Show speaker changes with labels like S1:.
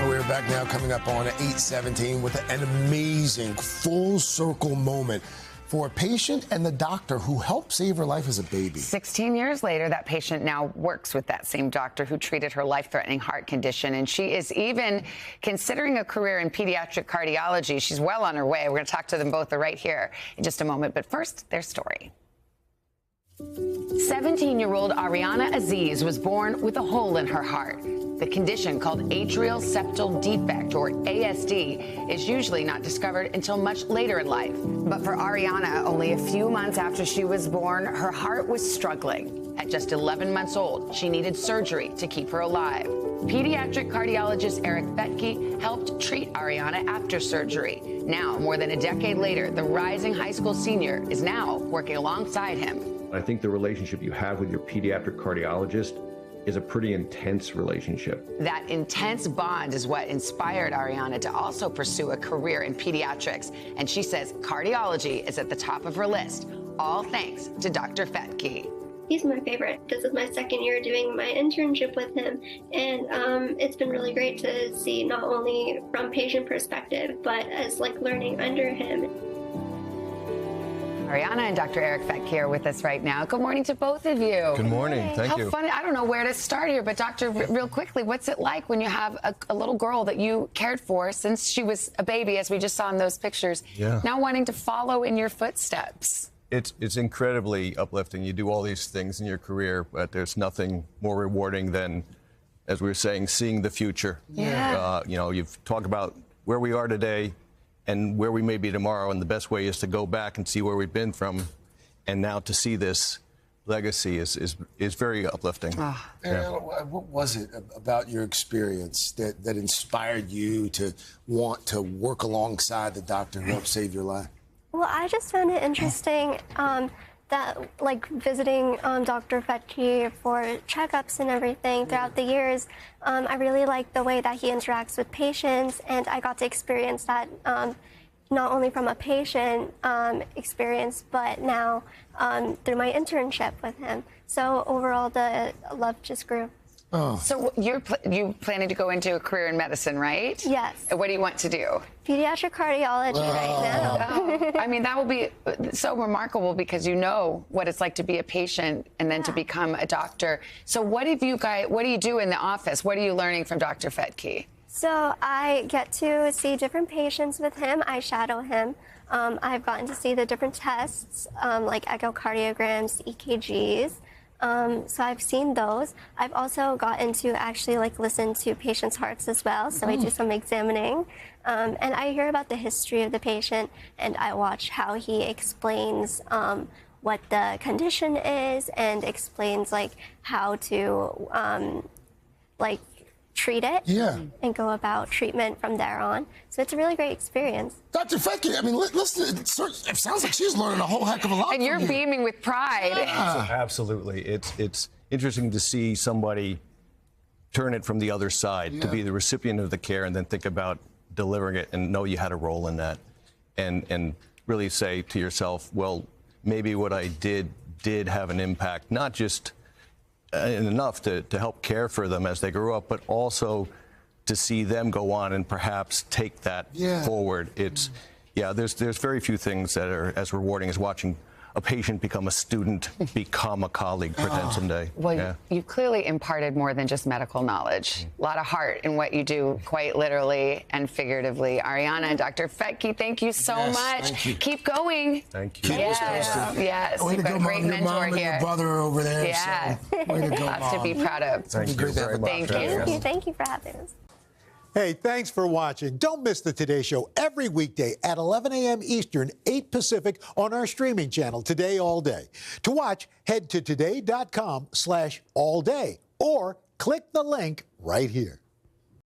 S1: We're back now, coming up on 8:17 with an amazing full circle moment for a patient and the doctor who helped save her life as a baby.
S2: 16 years later, that patient now works with that same doctor who treated her life-threatening heart condition, and she is even considering a career in pediatric cardiology. She's well on her way. We're going to talk to them both right here in just a moment, but first, their story. 17-year-old Ariana Azeez was born with a hole in her heart. The condition, called atrial septal defect, or ASD, is usually not discovered until much later in life. But for Ariana, only a few months after she was born, her heart was struggling. At just 11 months old, she needed surgery to keep her alive. Pediatric cardiologist Fethke helped treat Ariana after surgery. Now, more than a decade later, the rising high school senior is now working alongside him.
S3: I think the relationship you have with your pediatric cardiologist is a pretty intense relationship.
S2: That intense bond is what inspired Ariana to also pursue a career in pediatrics. And she says cardiology is at the top of her list, all thanks to Dr. Fethke.
S4: He's my favorite. This is my second year doing my internship with him, and it's been really great to see not only from patient perspective, but as like learning under him.
S2: Ariana and Dr. Fethke are with us right now. Good morning to both of you.
S5: Good morning. Thank you.
S2: How funny. I don't know where to start here, but Doctor, real quickly, what's it like when you have a little girl that you cared for since she was a baby, as we just saw in those pictures, now wanting to follow in your footsteps?
S5: It's incredibly uplifting. You do all these things in your career, but there's nothing more rewarding than, as we were saying, seeing the future.
S2: Yeah.
S5: You've talked about where we are today and where we may be tomorrow, and the best way is to go back and see where we've been from, and now to see this legacy is very uplifting.
S1: Ariana, what was it about your experience that inspired you to want to work alongside the doctor who helped save your life?
S4: Well, I just found it interesting that, like, visiting Dr. Fethke for checkups and everything throughout the years, I really like the way that he interacts with patients, and I got to experience that not only from a patient experience, but now through my internship with him. So overall, the love just grew.
S1: Oh.
S2: So you planning to go into a career in medicine, right?
S4: Yes.
S2: What do you want to do?
S4: Pediatric cardiology right now.
S2: I mean, that will be so remarkable because you know what it's like to be a patient and then to become a doctor. So what do you do in the office? What are you learning from Dr. Fethke?
S4: So I get to see different patients with him. I shadow him. I've gotten to see the different tests, like echocardiograms, EKGs. So I've seen those. I've also gotten to actually listen to patients' hearts as well. So I do some examining. And I hear about the history of the patient, and I watch how he explains what the condition is and explains how to treat it and go about treatment from there on. So it's a really great experience.
S1: Dr. Fethke, I mean, listen, it sounds like she's learning a whole heck of a lot.
S2: And you're beaming with pride.
S5: Absolutely. It's interesting to see somebody turn it from the other side, to be the recipient of the care and then think about delivering it and know you had a role in that. And really say to yourself, well, maybe what I did have an impact, not just enough to help care for them as they grow up, but also to see them go on and perhaps take that forward. There's very few things that are as rewarding as watching a patient become a student, become a colleague, pretend someday.
S2: Well, you clearly imparted more than just medical knowledge. A lot of heart in what you do, quite literally and figuratively. Ariana and Dr. Fethke, thank you so much.
S1: Thank you.
S2: Keep going.
S5: Thank you.
S2: Yes.
S1: Way to
S2: You've got
S1: go,
S2: a great
S1: Mom. Your
S2: mentor
S1: mom and
S2: here.
S1: your brother are over there.
S2: Yeah.
S1: So, way to go,
S2: Lots to be proud of.
S5: Thank you very much.
S2: Thank you.
S4: Thank you for having us.
S6: Hey, thanks for watching. Don't miss the Today Show every weekday at 11 a.m. Eastern, 8 Pacific on our streaming channel, Today All Day. To watch, head to today.com/allday or click the link right here.